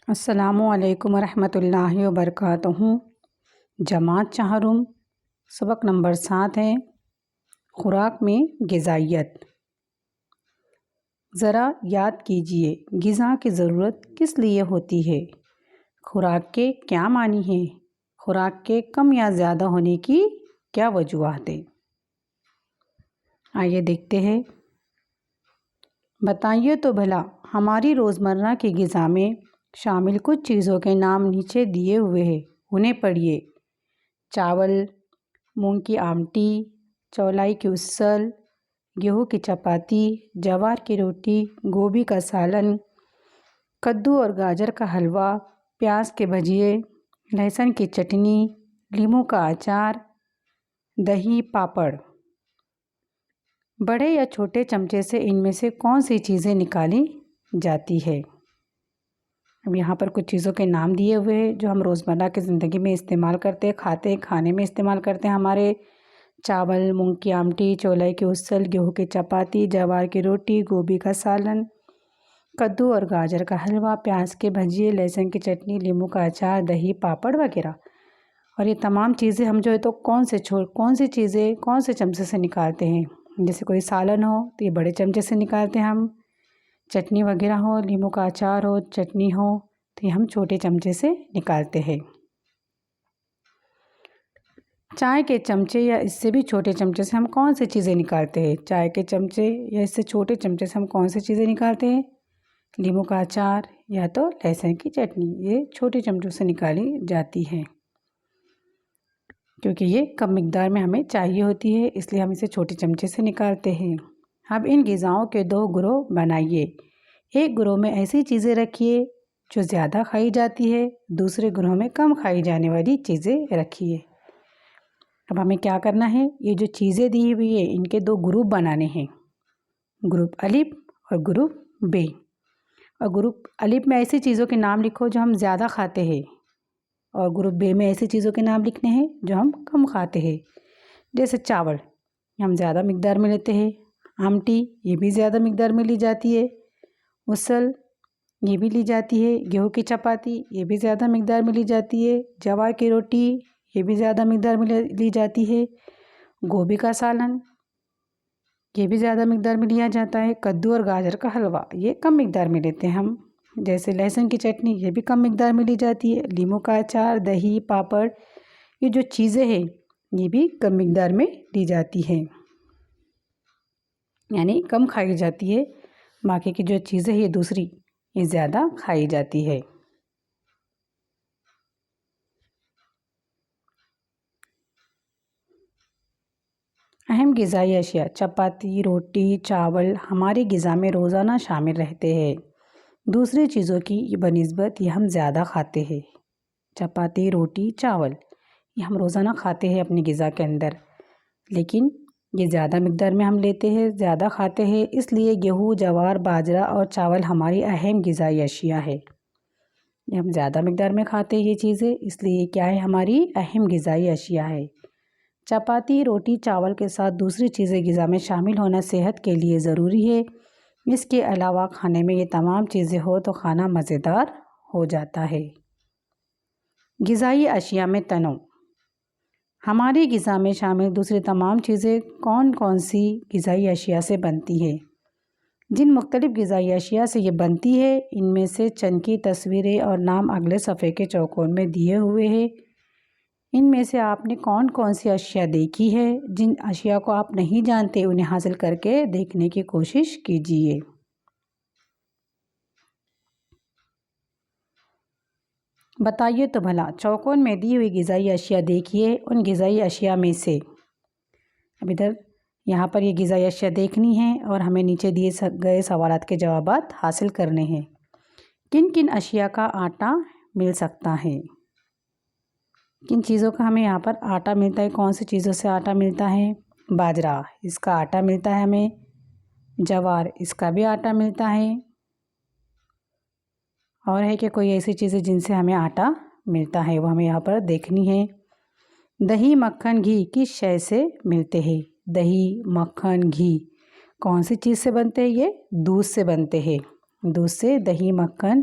السلام علیکم ورحمۃ اللہ وبرکاتہ۔ جماعت چہارم، سبق نمبر 7 ہے خوراک میں غذائیت۔ ذرا یاد کیجئے، غذا کی ضرورت کس لیے ہوتی ہے؟ خوراک کے کیا معنی ہیں؟ خوراک کے کم یا زیادہ ہونے کی کیا وجوہات ہیں؟ آئیے دیکھتے ہیں۔ بتائیے تو بھلا، ہماری روزمرہ کی غذا میں شامل کچھ چیزوں کے نام نیچے دیے ہوئے ہیں، انہیں پڑھیے۔ چاول، مونگ کی آمٹی، چولائی کی اسل، گیہوں کی چپاتی، جوار کی روٹی، گوبھی کا سالن، کدو اور گاجر کا حلوہ، پیاز کے بھجیے، لہسن کی چٹنی، لیموں کا اچار، دہی، پاپڑ۔ بڑے یا چھوٹے چمچے سے ان میں سے کون سی چیزیں نکالی جاتی ہے؟ اب یہاں پر کچھ چیزوں کے نام دیے ہوئے ہیں جو ہم روزمرہ کی زندگی میں استعمال کرتے، کھاتے، کھانے میں استعمال کرتے ہیں ہمارے۔ چاول، مونگ کی آمٹی، چولائی کی اسل، گیہوں کی چپاتی، جوار کی روٹی، گوبھی کا سالن، کدو اور گاجر کا حلوہ، پیاز کے بھجیے، لہسن کی چٹنی، لیموں کا اچار، دہی، پاپڑ وغیرہ۔ اور یہ تمام چیزیں ہم جو ہے تو کون سی چیزیں کون سے چمچے سے نکالتے ہیں؟ جیسے کوئی سالن ہو تو یہ بڑے چمچے سے نکالتے ہیں ہم، چٹنی وغیرہ ہو، لیموں کا اچار ہو، چٹنی ہو تو یہ ہم چھوٹے چمچے سے نکالتے ہیں۔ چائے کے چمچے یا اس سے بھی چھوٹے چمچے سے ہم کون سی چیزیں نکالتے ہیں؟ چائے کے چمچے یا اس سے چھوٹے چمچے سے ہم کون سی چیزیں نکالتے ہیں؟ لیموں کا اچار یا تو لہسن کی چٹنی، یہ چھوٹے چمچوں سے نکالی جاتی ہے کیونکہ یہ کم مقدار میں ہمیں چاہیے ہوتی ہے، اس لیے ہم اسے چھوٹے چمچے سے نکالتے ہیں۔ اب ان غذاؤں کے 2 گروہ بنائیے۔ ایک گروہ میں ایسی چیزیں رکھیے جو زیادہ کھائی جاتی ہے، دوسرے گروہ میں کم کھائی جانے والی چیزیں رکھیے۔ اب ہمیں کیا کرنا ہے؟ یہ جو چیزیں دی ہوئی ہیں ان کے 2 گروپ بنانے ہیں، گروپ الف اور گروپ ب۔ اور گروپ الف میں ایسی چیزوں کے نام لکھو جو ہم زیادہ کھاتے ہیں، اور گروپ ب میں ایسی چیزوں کے نام لکھنے ہیں جو ہم کم کھاتے ہیں۔ جیسے چاول ہم زیادہ مقدار میں لیتے ہیں، آمٹی یہ بھی زیادہ مقدار میں لی جاتی ہے، اسل یہ بھی لی جاتی ہے، گیہوں کی چپاتی یہ بھی زیادہ مقدار میں لی جاتی ہے، جوار کی روٹی یہ بھی زیادہ مقدار میں لی جاتی ہے، گوبھی کا سالن یہ بھی زیادہ مقدار میں لیا جاتا ہے، کدو اور گاجر کا حلوہ یہ کم مقدار میں لیتے ہیں ہم، جیسے لہسن کی چٹنی یہ بھی کم مقدار میں لی جاتی ہے، لیموں کا اچار، دہی، پاپڑ یہ جو چیزیں ہیں یہ بھی کم مقدار میں لی جاتی ہے، یعنی کم کھائی جاتی ہے، باقی کی جو چیزیں ہیں یہ دوسری یہ زیادہ کھائی جاتی ہے۔ اہم غذائی اشیاء: چپاتی، روٹی، چاول ہماری غذا میں روزانہ شامل رہتے ہیں، دوسری چیزوں کی بنسبت یہ ہم زیادہ کھاتے ہیں۔ چپاتی، روٹی، چاول یہ ہم روزانہ کھاتے ہیں اپنی غذا کے اندر، لیکن یہ زیادہ مقدار میں ہم لیتے ہیں، زیادہ کھاتے ہیں، اس لیے گیہوں، جوار، باجرہ اور چاول ہماری اہم غذائی اشیاء ہے۔ یہ ہم زیادہ مقدار میں کھاتے ہیں یہ چیزیں، اس لیے یہ کیا ہے؟ ہماری اہم غذائی اشیاء ہے۔ چپاتی، روٹی، چاول کے ساتھ دوسری چیزیں غذا میں شامل ہونا صحت کے لیے ضروری ہے، اس کے علاوہ کھانے میں یہ تمام چیزیں ہو تو کھانا مزیدار ہو جاتا ہے۔ غذائی اشیاء میں تنوع: ہماری غذا میں شامل دوسری تمام چیزیں کون کون سی غذائی اشیاء سے بنتی ہیں؟ جن مختلف غذائی اشیاء سے یہ بنتی ہے ان میں سے چند کی تصویریں اور نام اگلے صفحے کے چوکور میں دیے ہوئے ہیں۔ ان میں سے آپ نے کون کون سی اشیاء دیکھی ہے؟ جن اشیاء کو آپ نہیں جانتے انہیں حاصل کر کے دیکھنے کی کوشش کیجیے۔ بتائیے تو بھلا، چوکور میں دی ہوئی غذائی اشیاء دیکھیے، ان غذائی اشیاء میں سے اب ادھر یہاں پر یہ غذائی اشیاء دیکھنی ہیں اور ہمیں نیچے دیے گئے سوالات کے جوابات حاصل کرنے ہیں۔ کن کن اشیاء کا آٹا مل سکتا ہے؟ کن چیزوں کا ہمیں یہاں پر آٹا ملتا ہے؟ کون سی چیزوں سے آٹا ملتا ہے؟ باجرہ اس کا آٹا ملتا ہے ہمیں، جوار اس کا بھی آٹا ملتا ہے، اور ہے کہ کوئی ایسی چیزیں جن سے ہمیں آٹا ملتا ہے وہ ہمیں یہاں پر دیکھنی ہے۔ دہی، مکھن، گھی کس شے سے ملتے ہیں؟ دہی، مکھن، گھی کون سی چیز سے بنتے ہیں؟ یہ دودھ سے بنتے ہیں، دودھ سے دہی، مکھن،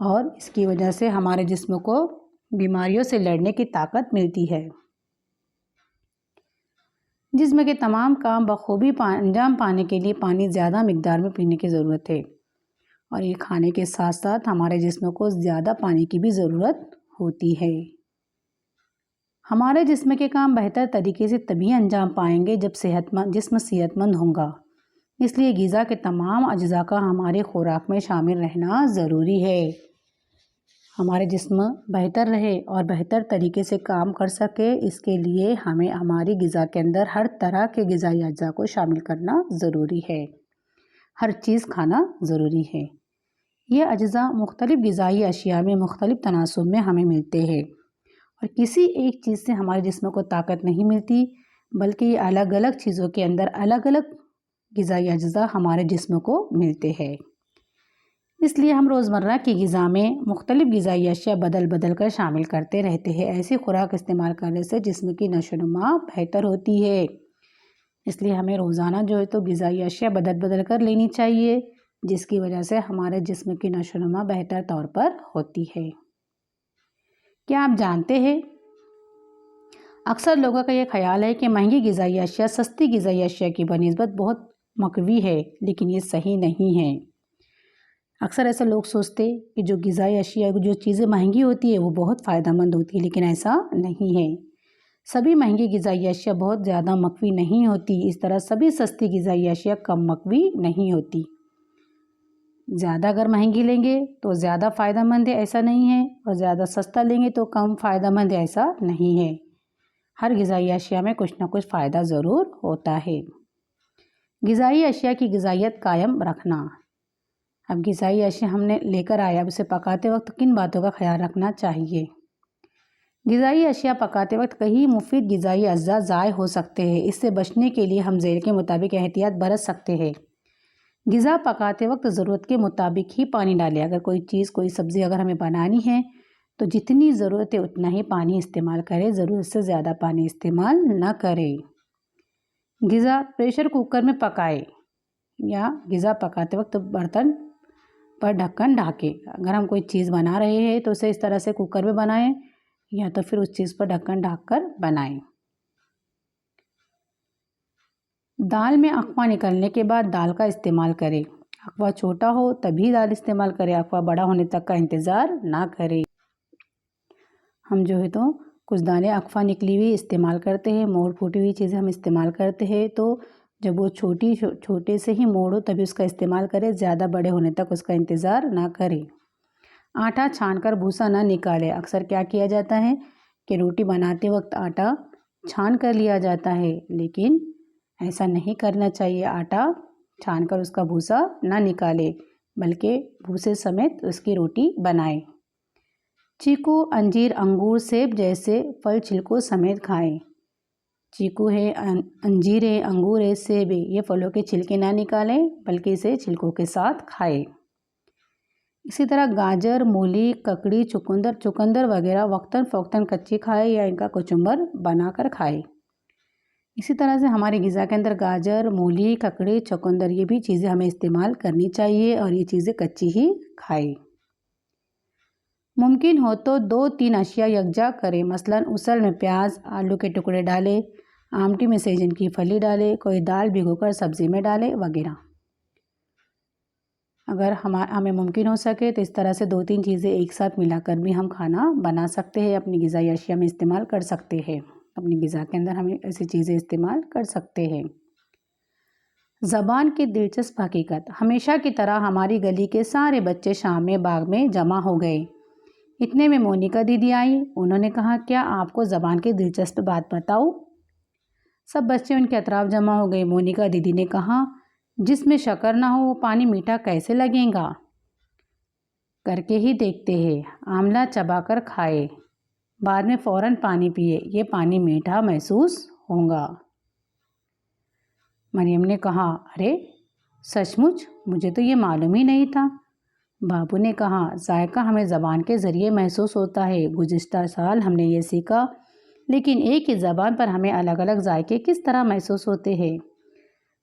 اور اس کی وجہ سے ہمارے جسم کو بیماریوں سے لڑنے کی طاقت ملتی ہے۔ جسم کے تمام کام بخوبی انجام پانے کے لیے پانی زیادہ مقدار میں پینے کی ضرورت ہے، اور یہ کھانے کے ساتھ ساتھ ہمارے جسم کو زیادہ پانی کی بھی ضرورت ہوتی ہے۔ ہمارے جسم کے کام بہتر طریقے سے تبھی انجام پائیں گے جب جسم صحت مند ہوگا، اس لیے غذا کے تمام اجزاء کا ہماری خوراک میں شامل رہنا ضروری ہے۔ ہمارے جسم بہتر رہے اور بہتر طریقے سے کام کر سکے، اس کے لیے ہمیں ہماری غذا کے اندر ہر طرح کے غذائی اجزاء کو شامل کرنا ضروری ہے، ہر چیز کھانا ضروری ہے۔ یہ اجزاء مختلف غذائی اشیاء میں مختلف تناسب میں ہمیں ملتے ہیں، اور کسی ایک چیز سے ہمارے جسم کو طاقت نہیں ملتی، بلکہ یہ الگ الگ چیزوں کے اندر الگ الگ غذائی اجزاء ہمارے جسم کو ملتے ہیں۔ اس لیے ہم روزمرہ کی غذا میں مختلف غذائی اشیاء بدل کر شامل کرتے رہتے ہیں۔ ایسی خوراک استعمال کرنے سے جسم کی نشو و نما بہتر ہوتی ہے، اس لیے ہمیں روزانہ جو ہے تو غذائی اشیاء بدل کر لینی چاہیے، جس کی وجہ سے ہمارے جسم کی نشو و نما بہتر طور پر ہوتی ہے۔ کیا آپ جانتے ہیں، اکثر لوگوں کا یہ خیال ہے کہ مہنگی غذائی اشیاء سستی غذائی اشیاء کی بنسبت بہت مقوی ہے، لیکن یہ صحیح نہیں ہے۔ اکثر ایسے لوگ سوچتے کہ جو غذائی اشیاء جو چیزیں مہنگی ہوتی ہے وہ بہت فائدہ مند ہوتی ہے، لیکن ایسا نہیں ہے۔ سبھی مہنگی غذائی اشیاء بہت زیادہ مقوی نہیں ہوتی، اس طرح سبھی سستی غذائی اشیاء کم مقوی نہیں ہوتی۔ زیادہ اگر مہنگی لیں گے تو زیادہ فائدہ مند ہے، ایسا نہیں ہے، اور زیادہ سستا لیں گے تو کم فائدہ مند ہے، ایسا نہیں ہے۔ ہر غذائی اشیاء میں کچھ نہ کچھ فائدہ ضرور ہوتا ہے۔ غذائی اشیاء کی غذائیت قائم رکھنا۔ اب غذائی اشیاء ہم نے لے کر آیا، اب اسے پکاتے وقت کن باتوں کا خیال رکھنا چاہیے؟ غذائی اشیاء پکاتے وقت کئی مفید غذائی اجزاء ضائع ہو سکتے ہیں، اس سے بچنے کے لیے ہم ذیل کے مطابق احتیاط برت سکتے ہیں۔ غذا پکاتے وقت ضرورت کے مطابق ہی پانی ڈالیں۔ اگر کوئی سبزی اگر ہمیں بنانی ہے تو جتنی ضرورت ہے اتنا ہی پانی استعمال کریں، ضرورت سے زیادہ پانی استعمال نہ کریں۔ غذا پریشر کوکر میں پکائیں، یا غذا پکاتے وقت برتن پر ڈھکن ڈھانکیں۔ اگر ہم کوئی چیز بنا رہے ہیں تو اسے اس طرح سے کوکر میں بنائیں، یا تو پھر اس چیز پر ڈھکن ڈھانک کر بنائیں۔ دال میں اقوا نکلنے کے بعد دال کا استعمال کریں۔ اقوا چھوٹا ہو تبھی دال استعمال کریں، اقوا بڑا ہونے تک کا انتظار نہ کریں۔ ہم جو ہے تو کچھ دانے اقوا نکلی ہوئی استعمال کرتے ہیں، موڑ پھوٹی ہوئی چیزیں ہم استعمال کرتے ہیں، تو جب وہ چھوٹے سے ہی موڑ ہو تبھی اس کا استعمال کریں، زیادہ بڑے ہونے تک اس کا انتظار نہ کریں۔ آٹا چھان کر بھوسا نہ نکالیں۔ اکثر کیا کیا جاتا ہے کہ روٹی بناتے وقت آٹا چھان کر لیا جاتا ہے، لیکن ایسا نہیں کرنا چاہیے۔ آٹا چھان کر اس کا بھوسا نہ نکالیں، بلکہ بھوسے سمیت اس کی روٹی بنائیں۔ چیکو، انجیر، انگور، سیب جیسے پھل چھلکوں سمیت کھائیں۔ چیکو ہے، انجیر ہے، انگور ہے، سیب ہے، یہ پھلوں کے چھلکے نہ نکالیں بلکہ اسے چھلکوں کے ساتھ کھائیں۔ اسی طرح گاجر، مولی، ککڑی، چقندر وغیرہ وقتاً فوقتاً کچی کھائیں یا ان کا کچمبر بنا کر کھائیں۔ اسی طرح سے ہماری غذا کے اندر گاجر، مولی، ککڑی، چقندر یہ بھی چیزیں ہمیں استعمال کرنی چاہیے، اور یہ چیزیں کچی ہی کھائیں۔ ممکن ہو تو 2-3 اشیاء یکجا کریں، مثلاً اسل میں پیاز، آلو کے ٹکڑے ڈالیں، آمٹی میں سیجن کی پھلی ڈالیں، کوئی دال بھگو کر سبزی میں ڈالیں وغیرہ۔ اگر ہمیں ممکن ہو سکے تو اس طرح سے 2-3 چیزیں ایک ساتھ ملا کر بھی ہم کھانا بنا سکتے ہیں، اپنی غذائی اشیاء میں استعمال کر سکتے ہیں، اپنی غذا کے اندر ہمیں ایسی چیزیں استعمال کر سکتے ہیں۔ زبان کی دلچسپ حقیقت۔ ہمیشہ کی طرح ہماری گلی کے سارے بچے شام میں باغ میں جمع ہو گئے۔ اتنے میں مونیکا دیدی آئی، انہوں نے کہا، کیا آپ کو زبان کی دلچسپ بات بتاؤں؟ سب بچے ان کے اطراف جمع ہو گئے۔ مونیکا دیدی نے کہا، جس میں شکر نہ ہو وہ پانی میٹھا کیسے لگے گا؟ کر کے ہی دیکھتے ہیں، آملہ چبا کر کھائے، بعد میں فوراً پانی پیے، یہ پانی میٹھا محسوس ہوگا۔ مریم نے کہا، ارے سچ مچ، مجھے تو یہ معلوم ہی نہیں تھا۔ بابو نے کہا، ذائقہ ہمیں زبان کے ذریعے محسوس ہوتا ہے۔ گزشتہ سال ہم نے یہ سیکھا، لیکن ایک ہی زبان پر ہمیں الگ الگ ذائقے کس طرح محسوس ہوتے ہیں؟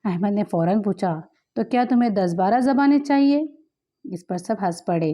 احمد نے فوراً پوچھا، تو کیا تمہیں 10-12 زبانیں چاہیے؟ اس پر سب ہنس پڑے۔